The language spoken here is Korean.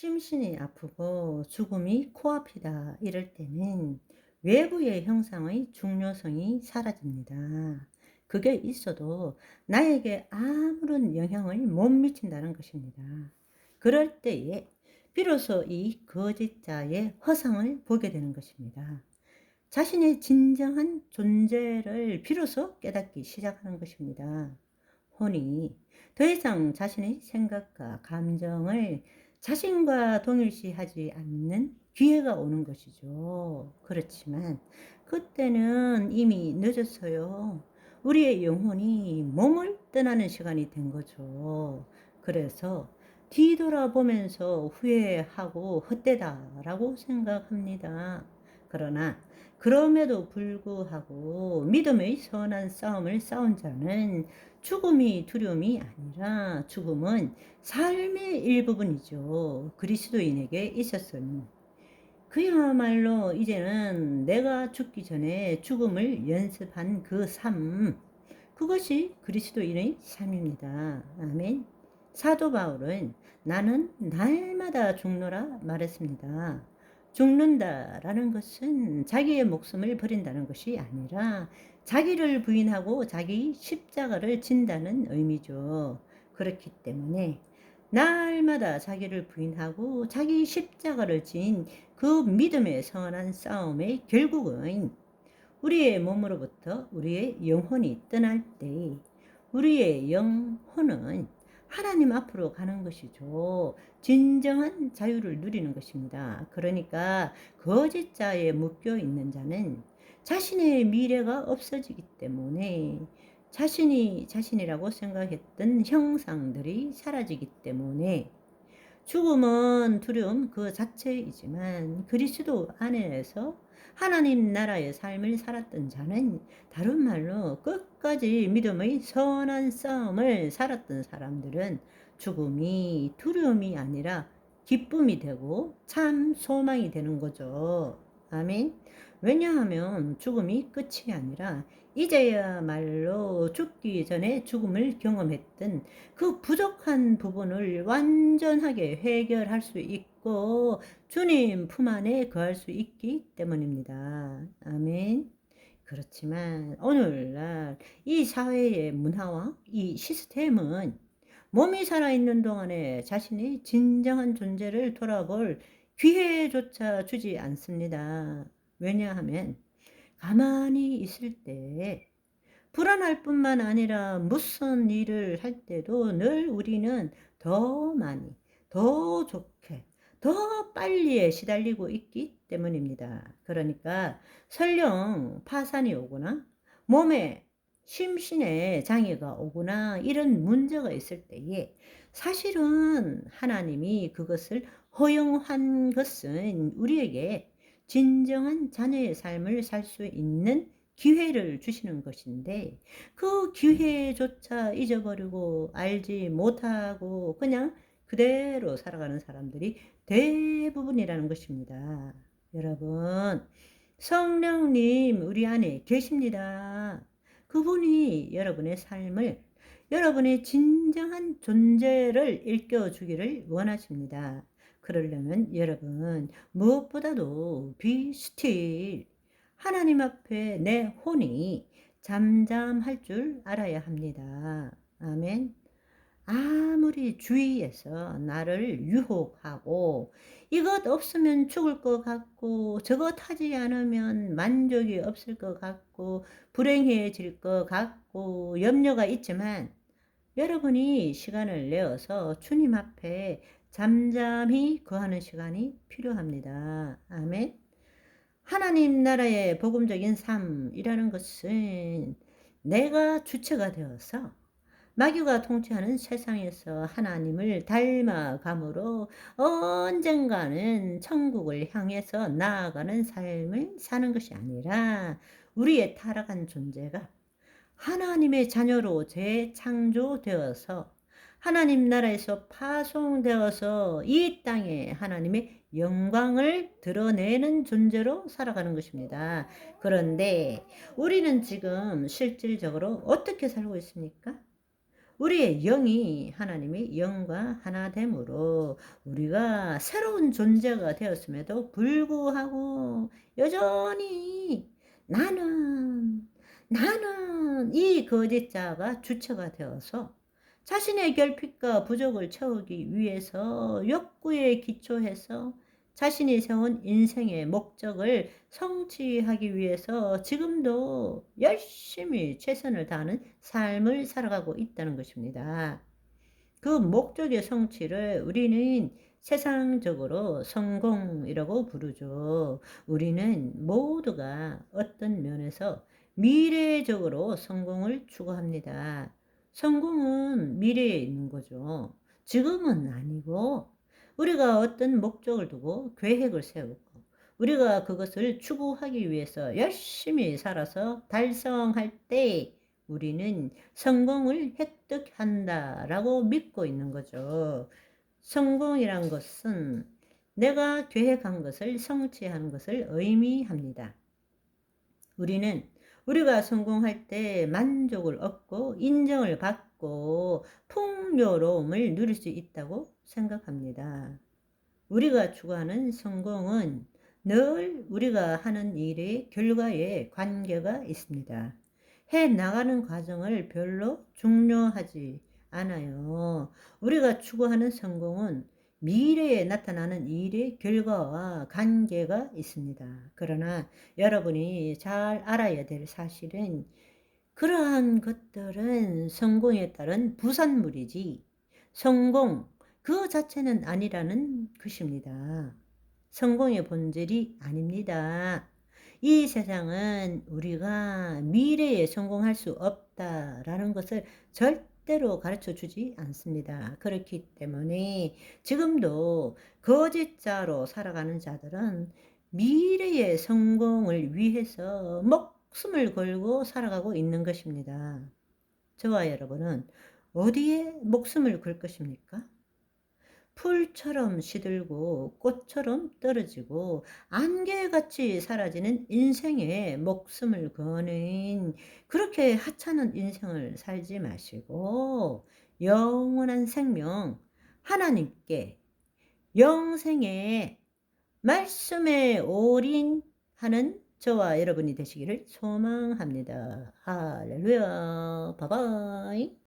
심신이 아프고 죽음이 코앞이다 이럴 때는 외부의 형상의 중요성이 사라집니다. 그게 있어도 나에게 아무런 영향을 못 미친다는 것입니다. 그럴 때에 비로소 이 거짓자의 허상을 보게 되는 것입니다. 자신의 진정한 존재를 비로소 깨닫기 시작하는 것입니다. 혼이 더 이상 자신의 생각과 감정을 자신과 동일시하지 않는 기회가 오는 것이죠. 그렇지만 그때는 이미 늦었어요. 우리의 영혼이 몸을 떠나는 시간이 된 거죠. 그래서 뒤돌아보면서 후회하고 헛되다라고 생각합니다. 그러나 그럼에도 불구하고 믿음의 선한 싸움을 싸운 자는 죽음이 두려움이 아니라 죽음은 삶의 일부분이죠. 그리스도인에게 있었으니 그야말로 이제는 내가 죽기 전에 죽음을 연습한 그 삶, 그것이 그리스도인의 삶입니다. 아멘. 사도 바울은 나는 날마다 죽노라 말했습니다. 죽는다라는 것은 자기의 목숨을 버린다는 것이 아니라 자기를 부인하고 자기 십자가를 진다는 의미죠. 그렇기 때문에 날마다 자기를 부인하고 자기 십자가를 진 그 믿음의 선한 싸움의 결국은 우리의 몸으로부터 우리의 영혼이 떠날 때 우리의 영혼은 하나님 앞으로 가는 것이죠. 진정한 자유를 누리는 것입니다. 그러니까 거짓자에 묶여 있는 자는 자신의 미래가 없어지기 때문에 자신이 자신이라고 생각했던 형상들이 사라지기 때문에 죽음은 두려움 그 자체이지만 그리스도 안에서 하나님 나라의 삶을 살았던 자는 다른 말로 끝까지 믿음의 선한 싸움을 살았던 사람들은 죽음이 두려움이 아니라 기쁨이 되고 참 소망이 되는 거죠. 아멘. 왜냐하면 죽음이 끝이 아니라 이제야말로 죽기 전에 죽음을 경험했던 그 부족한 부분을 완전하게 해결할 수 있고 주님 품 안에 거할 수 있기 때문입니다. 아멘. 그렇지만 오늘날 이 사회의 문화와 이 시스템은 몸이 살아있는 동안에 자신의 진정한 존재를 돌아볼 기회조차 주지 않습니다. 왜냐하면 가만히 있을 때 불안할 뿐만 아니라 무슨 일을 할 때도 늘 우리는 더 많이, 더 좋게, 더 빨리에 시달리고 있기 때문입니다. 그러니까 설령 파산이 오거나 몸에 심신에 장애가 오거나 이런 문제가 있을 때에 사실은 하나님이 그것을 허용한 것은 우리에게 진정한 자녀의 삶을 살 수 있는 기회를 주시는 것인데 그 기회조차 잊어버리고 알지 못하고 그냥 그대로 살아가는 사람들이 대부분이라는 것입니다. 여러분, 성령님 우리 안에 계십니다. 그분이 여러분의 삶을 여러분의 진정한 존재를 일깨워주기를 원하십니다. 그러려면 여러분 무엇보다도 be still, 하나님 앞에 내 혼이 잠잠할 줄 알아야 합니다. 아멘. 아무리 주위에서 나를 유혹하고 이것 없으면 죽을 것 같고 저것 하지 않으면 만족이 없을 것 같고 불행해질 것 같고 염려가 있지만 여러분이 시간을 내어서 주님 앞에 잠잠히 거하는 시간이 필요합니다. 아멘. 하나님 나라의 복음적인 삶이라는 것은 내가 주체가 되어서 마귀가 통치하는 세상에서 하나님을 닮아감으로 언젠가는 천국을 향해서 나아가는 삶을 사는 것이 아니라 우리의 타락한 존재가 하나님의 자녀로 재창조되어서 하나님 나라에서 파송되어서 이 땅에 하나님의 영광을 드러내는 존재로 살아가는 것입니다. 그런데 우리는 지금 실질적으로 어떻게 살고 있습니까? 우리의 영이 하나님의 영과 하나됨으로 우리가 새로운 존재가 되었음에도 불구하고 여전히 나는, 나는 이 거짓자가 주체가 되어서 자신의 결핍과 부족을 채우기 위해서 욕구에 기초해서 자신이 세운 인생의 목적을 성취하기 위해서 지금도 열심히 최선을 다하는 삶을 살아가고 있다는 것입니다. 그 목적의 성취를 우리는 세상적으로 성공이라고 부르죠. 우리는 모두가 어떤 면에서 미래적으로 성공을 추구합니다. 성공은 미래에 있는 거죠. 지금은 아니고 우리가 어떤 목적을 두고 계획을 세우고 우리가 그것을 추구하기 위해서 열심히 살아서 달성할 때 우리는 성공을 획득한다라고 믿고 있는 거죠. 성공이란 것은 내가 계획한 것을 성취하는 것을 의미합니다. 우리는 우리가 성공할 때 만족을 얻고 인정을 받고 풍요로움을 누릴 수 있다고 생각합니다. 우리가 추구하는 성공은 늘 우리가 하는 일의 결과에 관계가 있습니다. 해 나가는 과정을 별로 중요하지 않아요. 우리가 추구하는 성공은 미래에 나타나는 일의 결과와 관계가 있습니다. 그러나 여러분이 잘 알아야 될 사실은 그러한 것들은 성공에 따른 부산물이지 성공 그 자체는 아니라는 것입니다. 성공의 본질이 아닙니다. 이 세상은 우리가 미래에 성공할 수 없다라는 것을 절대로 가르쳐 주지 않습니다. 그렇기 때문에 지금도 거짓자로 살아가는 자들은 미래의 성공을 위해서 목숨을 걸고 살아가고 있는 것입니다. 저와 여러분은 어디에 목숨을 걸 것입니까? 풀처럼 시들고 꽃처럼 떨어지고 안개같이 사라지는 인생에 목숨을 거는 그렇게 하찮은 인생을 살지 마시고 영원한 생명 하나님께 영생의 말씀에 올인하는 저와 여러분이 되시기를 소망합니다. 할렐루야. 바바이.